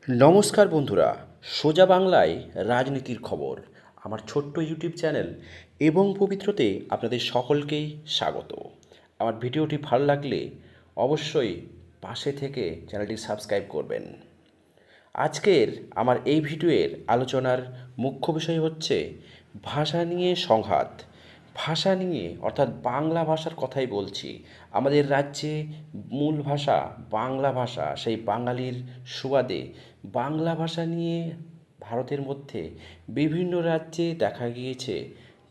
নমস্কার বন্ধুরা, সোজা বাংলায় রাজনীতির খবর আমার ছোট্ট ইউটিউব চ্যানেল এবং পবিত্রতে আপনাদের সকলকেই স্বাগত। আমার ভিডিওটি ভালো লাগলে অবশ্যই পাশে থেকে চ্যানেলটি সাবস্ক্রাইব করবেন। আজকের আমার এই ভিডিওর আলোচনার মুখ্য বিষয় হচ্ছে ভাষা নিয়ে সংঘাত। ভাষা নিয়ে অর্থাৎ বাংলা ভাষার কথাই বলছি। আমাদের রাজ্যে মূল ভাষা বাংলা ভাষা, সেই বাঙালির সুবাদে বাংলা ভাষা নিয়ে ভারতের মধ্যে বিভিন্ন রাজ্যে দেখা গিয়েছে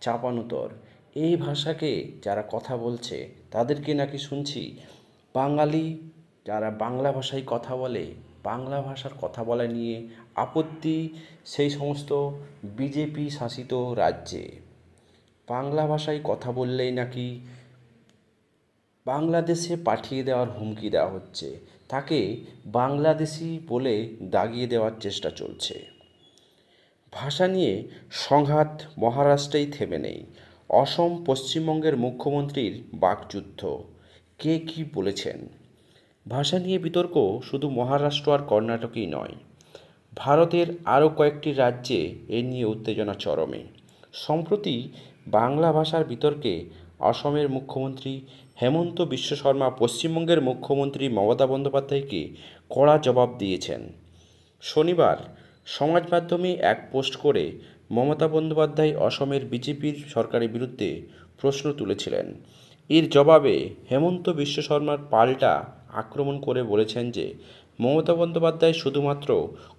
চাপানুতর। এই ভাষাকে যারা কথা বলছে তাদেরকে নাকি শুনছি বাঙালি যারা বাংলা ভাষায় কথা বলে, বাংলা ভাষার কথা বলা নিয়ে আপত্তি সেই সমস্ত বিজেপি শাসিত রাজ্যে। বাংলা ভাষায় কথা বললেই নাকি বাংলাদেশে পাঠিয়ে দেওয়ার হুমকি দেওয়া হচ্ছে, তাকে বাংলাদেশি বলে দাগিয়ে দেওয়ার চেষ্টা চলছে। ভাষা নিয়ে সংঘাত মহারাষ্ট্রেই থেমে নেই। অসম পশ্চিমবঙ্গের মুখ্যমন্ত্রীর বাকযুদ্ধ। কে কী বলেছেন? ভাষা নিয়ে বিতর্ক শুধু মহারাষ্ট্র আর কর্ণাটকেই নয়, ভারতের আরও কয়েকটি রাজ্যে এ নিয়ে উত্তেজনা চরমে। সম্প্রতি বাংলা ভাষার বিতর্কে অসমের মুখ্যমন্ত্রী হেমন্ত বিশ্ব শর্মা পশ্চিমবঙ্গের মুখ্যমন্ত্রী মমতা বন্দ্যোপাধ্যায়কে কড়া জবাব দিয়েছেন। শনিবার সমাজ মাধ্যমে এক পোস্ট করে মমতা বন্দ্যোপাধ্যায় অসমের বিজেপির সরকারের বিরুদ্ধে প্রশ্ন তুলেছিলেন। এর জবাবে হেমন্ত বিশ্ব শর্মার পাল্টা আক্রমণ করে বলেছেন যে মমতা বন্দ্যোপাধ্যায় শুধুমাত্র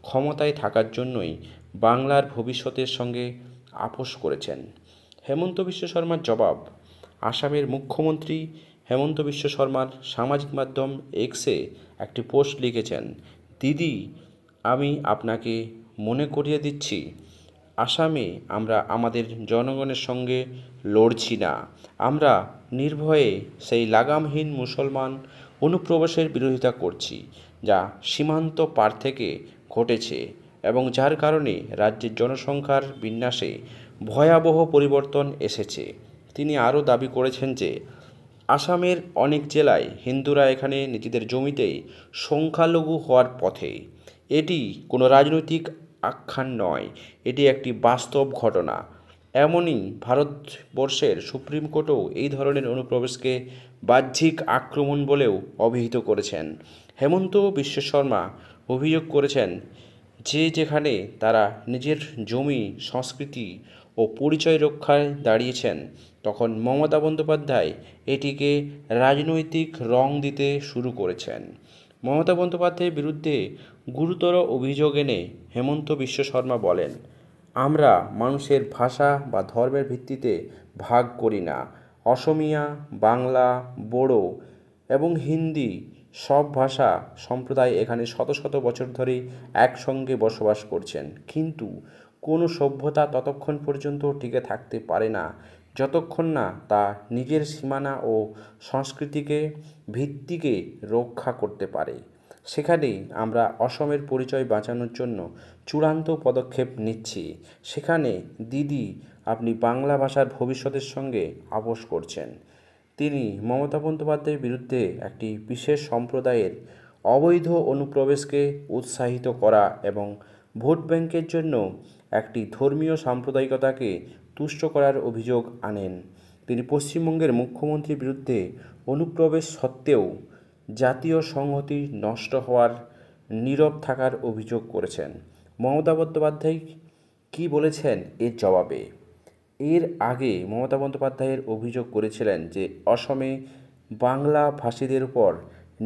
ক্ষমতায় থাকার জন্যই বাংলার ভবিষ্যতের সঙ্গে আপোষ করেছেন। হেমন্ত বিশ্ব শর্মার জবাব। আসামের মুখ্যমন্ত্রী হেমন্ত বিশ্ব শর্মার সামাজিক মাধ্যম এক্সে একটি পোস্ট লিখেছেন, দিদি, আমি আপনাকে মনে করিয়ে দিচ্ছি, আসামে আমরা আমাদের জনগণের সঙ্গে লড়ছি না। আমরা নির্ভয়ে সেই লাগামহীন মুসলমান অনুপ্রবেশের বিরোধিতা করছি, যা সীমান্ত পার থেকে ঘটেছে এবং যার কারণে রাজ্যের জনসংখ্যার বিন্যাসে ভয়াবহ পরিবর্তন এসেছে। তিনি আরও দাবি করেছেন যে আসামের অনেক জেলায় হিন্দুরা এখানে নিজেদের জমিতেই সংখ্যালঘু হওয়ার পথে। এটি কোনো রাজনৈতিক আখ্যান নয়, এটি একটি বাস্তব ঘটনা। এমনই ভারতবর্ষের সুপ্রিম কোর্টও এই ধরনের অনুপ্রবেশকে বাহ্যিক আক্রমণ বলেও অভিহিত করেছেন। হেমন্ত বিশ্ব শর্মা অভিযোগ করেছেন যে যেখানে তারা নিজের জমি, সংস্কৃতি ও পরিচয় রক্ষায় দাঁড়িয়েছেন, তখন মমতা বন্দ্যোপাধ্যায় এটিকে রাজনৈতিক রং দিতে শুরু করেছেন। মমতা বন্দ্যোপাধ্যায়ের বিরুদ্ধে গুরুতর অভিযোগ এনে হেমন্ত বিশ্ব শর্মা বলেন, আমরা মানুষের ভাষা বা ধর্মের ভিত্তিতে ভাগ করি না। অসমিয়া, বাংলা, বোড়ো এবং হিন্দি সব ভাষা সম্প্রদায় এখানে শত শত বছর ধরে একসঙ্গে বসবাস করছেন, কিন্তু কোনো সভ্যতা ততক্ষণ পর্যন্ত টিকে থাকতে পারে না যতক্ষণ না তা নিজের সীমানা ও সংস্কৃতিকে ভিত্তিকে রক্ষা করতে পারে। সেখানেই আমরা অসমের পরিচয় বাঁচানোর জন্য চূড়ান্ত পদক্ষেপ নিচ্ছি। সেখানে দিদি, আপনি বাংলা ভাষার ভবিষ্যতের সঙ্গে আপোষ করছেন। তিনি মমতা বন্দ্যোপাধ্যায়ের বিরুদ্ধে একটি বিশেষ সম্প্রদায়ের অবৈধ অনুপ্রবেশকে উৎসাহিত করা এবং ভোট ব্যাংকের জন্য একটি ধর্মীয় সাম্প্রদায়িকতাকে তুষ্ট করার অভিযোগ আনেন। তিনি পশ্চিমবঙ্গের মুখ্যমন্ত্রীর বিরুদ্ধে অনুপ্রবেশ সত্ত্বেও জাতীয় সংহতি নষ্ট হওয়ার নীরব থাকার অভিযোগ করেছেন। মমতা বন্দ্যোপাধ্যায় কী বলেছেন এর জবাবে? এর আগে মমতা বন্দ্যোপাধ্যায়ের অভিযোগ করেছিলেন যে অসমে বাংলা ভাষীদের উপর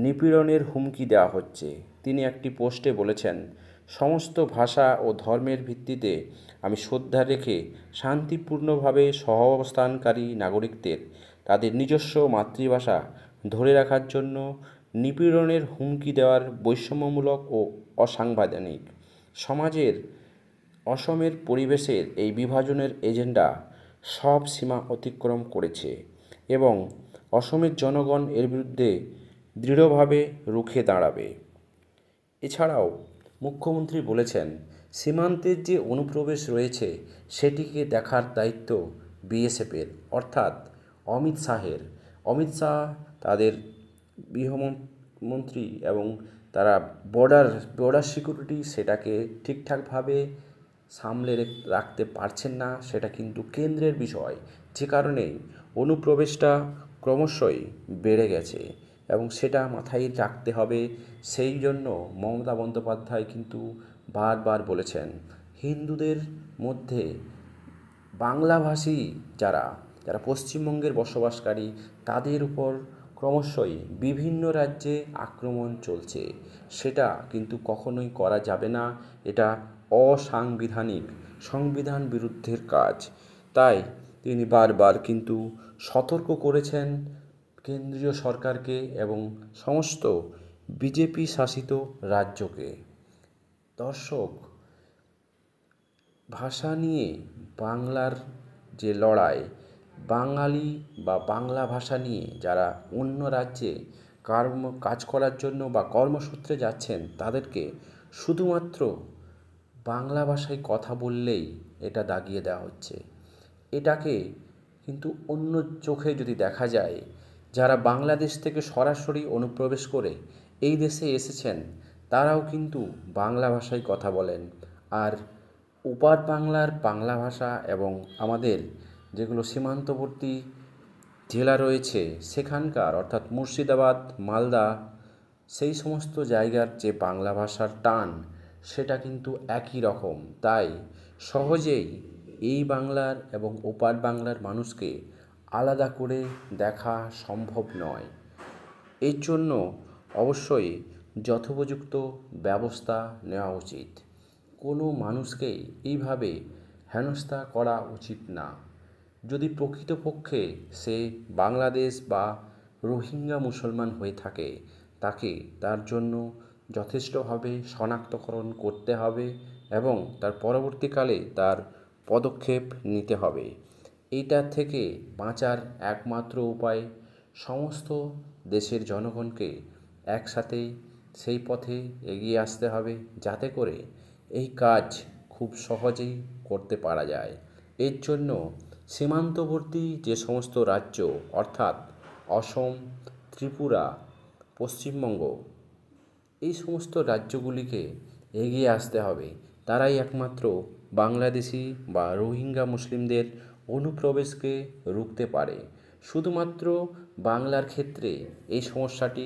নিপীড়নের হুমকি দেওয়া হচ্ছে। তিনি একটি পোস্টে বলেছেন, সমস্ত ভাষা ও ধর্মের ভিত্তিতে আমি শ্রদ্ধা রেখে শান্তিপূর্ণভাবে সহাবস্থানকারী নাগরিকদের তাদের নিজস্ব মাতৃভাষা ধরে রাখার জন্য নিপীড়নের হুমকি দেওয়ার বৈষম্যমূলক ও অসাংবিধানিক। সমাজের অসমের পরিবেশের এই বিভাজনের এজেন্ডা সব সীমা অতিক্রম করেছে এবং অসমের জনগণ এর বিরুদ্ধে দৃঢ়ভাবে রুখে দাঁড়াবে। এছাড়াও মুখ্যমন্ত্রী বলেছেন, সীমান্তের যে অনুপ্রবেশ রয়েছে সেটিকে দেখার দায়িত্ব বিএসএফের, অর্থাৎ অমিত শাহের। অমিত শাহ তাদের গৃহমন্ত্রী এবং তারা বর্ডার সিকিউরিটি সেটাকে ঠিকঠাকভাবে সামলে রাখতে পারছেন না, সেটা কিন্তু কেন্দ্রের বিষয়, যে কারণেই অনুপ্রবেশটা ক্রমশই বেড়ে গেছে এবং সেটা মাথায় রাখতে হবে। সেই জন্য মমতা বন্দ্যোপাধ্যায় কিন্তু বারবার বলেছেন হিন্দুদের মধ্যে বাংলাভাষী যারা যারা পশ্চিমবঙ্গের বসবাসকারী তাদের উপর ক্রমশই বিভিন্ন রাজ্যে আক্রমণ চলছে, সেটা কিন্তু কখনোই করা যাবে না। এটা অসাংবিধানিক, সংবিধান বিরুদ্ধের কাজ। তাই তিনি বারবার কিন্তু সতর্ক করেছেন কেন্দ্রীয় সরকারকে এবং সমস্ত বিজেপি শাসিত রাজ্যকে। দর্শক, ভাষা নিয়ে বাংলার যে লড়াই, বাঙালি বা বাংলা ভাষা নিয়ে যারা অন্য রাজ্যে কাজ করার জন্য বা কর্মসূত্রে যাচ্ছেন তাদেরকে শুধুমাত্র বাংলা ভাষায় কথা বললেই এটা দাগিয়ে দেওয়া হচ্ছে। এটাকে কিন্তু অন্য চোখে যদি দেখা যায়, যারা বাংলাদেশ থেকে সরাসরি অনুপ্রবেশ করে এই দেশে এসেছেন তারাও কিন্তু বাংলা ভাষায় কথা বলেন। আর ওপার বাংলার বাংলা ভাষা এবং আমাদের যেগুলো সীমান্তবর্তী জেলা রয়েছে সেখানকার, অর্থাৎ মুর্শিদাবাদ, মালদা, সেই সমস্ত জায়গার যে বাংলা ভাষার টান সেটা কিন্তু একই রকম। তাই সহজেই এই বাংলার এবং ওপার বাংলার মানুষকে আলাদা করে দেখা সম্ভব নয়। এর জন্য অবশ্যই যথোপযুক্ত ব্যবস্থা নেওয়া উচিত। কোনো মানুষকেই এইভাবে হেনস্থা করা উচিত না। যদি প্রকৃতপক্ষে সে বাংলাদেশ বা রোহিঙ্গা মুসলমান হয়ে থাকে তাকে তার জন্য যথেষ্টভাবে শনাক্তকরণ করতে হবে এবং তার পরবর্তীকালে তার পদক্ষেপ নিতে হবে। এইটার থেকে বাঁচার একমাত্র উপায় সমস্ত দেশের জনগণকে একসাথে সেই পথে এগিয়ে আসতে হবে, যাতে করে এই কাজ খুব সহজেই করতে পারা যায়। এর জন্য সীমান্তবর্তী যে সমস্ত রাজ্য, অর্থাৎ অসম, ত্রিপুরা, পশ্চিমবঙ্গ, এই সমস্ত রাজ্যগুলিকে এগিয়ে আসতে হবে। তারাই একমাত্র বাংলাদেশি বা রোহিঙ্গা মুসলিমদের অনুপ্রবেশকে রুখতে পারে। শুধুমাত্র বাংলার ক্ষেত্রে এই সমস্যাটি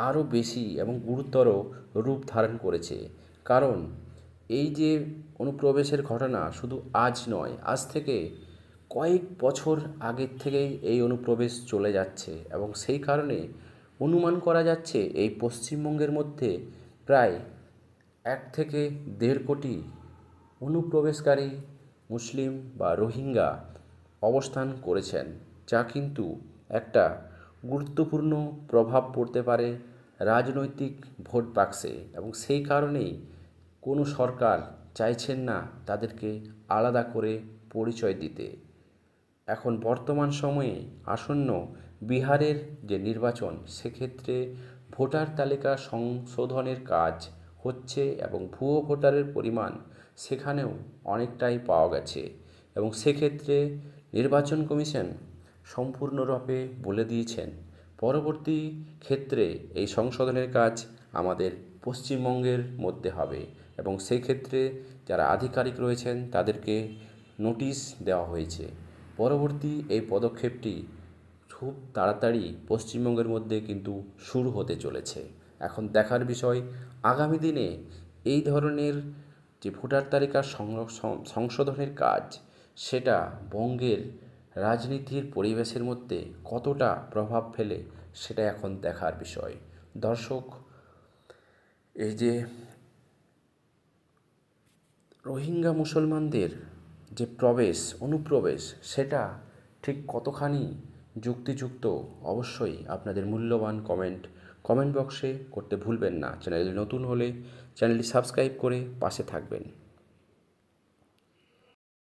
আরও বেশি এবং গুরুতর রূপ ধারণ করেছে। কারণ এই যে অনুপ্রবেশের ঘটনা শুধু আজ নয়, আজ থেকে কয়েক বছর আগের থেকেই এই অনুপ্রবেশ চলে যাচ্ছে এবং সেই কারণে অনুমান করা যাচ্ছে এই পশ্চিমবঙ্গের মধ্যে প্রায় 1 থেকে 1.5 কোটি অনুপ্রবেশকারী মুসলিম বা রোহিঙ্গা অবস্থান করেছেন, যা কিন্তু একটা গুরুত্বপূর্ণ প্রভাব পড়তে পারে রাজনৈতিক ভোট বাক্সে এবং সেই কারণেই কোনো সরকার চাইছেন না তাদেরকে আলাদা করে পরিচয় দিতে। এখন বর্তমান সময়ে আসন্ন বিহারের যে নির্বাচন, সেক্ষেত্রে ভোটার তালিকা সংশোধনের কাজ হচ্ছে এবং ভুয়ো ভোটারের পরিমাণ সেখানেও অনেকটাই পাওয়া গেছে এবং সেক্ষেত্রে নির্বাচন কমিশন সম্পূর্ণরূপে বলে দিয়েছেন পরবর্তী ক্ষেত্রে এই সংশোধনের কাজ আমাদের পশ্চিমবঙ্গের মধ্যে হবে এবং সেই ক্ষেত্রে যারা আধিকারিক রয়েছেন তাদেরকে নোটিশ দেওয়া হয়েছে। পরবর্তী এই পদক্ষেপটি খুব তাড়াতাড়ি পশ্চিমবঙ্গের মধ্যে কিন্তু শুরু হতে চলেছে। এখন দেখার বিষয় আগামী দিনে এই ধরনের যে ভোটার তালিকা সংশোধনের কাজ সেটা বঙ্গের রাজনীতির পরিবেশের মধ্যে কতটা প্রভাব ফেলে সেটা এখন দেখার বিষয়। দর্শক, এই যে রোহিঙ্গা মুসলমানদের যে অনুপ্রবেশ সেটা ঠিক কতখানি যুক্তিযুক্ত, অবশ্যই আপনাদের মূল্যবান কমেন্ট বক্সে করতে ভুলবেন না। চ্যানেলে নতুন হলে চ্যানেলটি সাবস্ক্রাইব করে পাশে থাকবেন।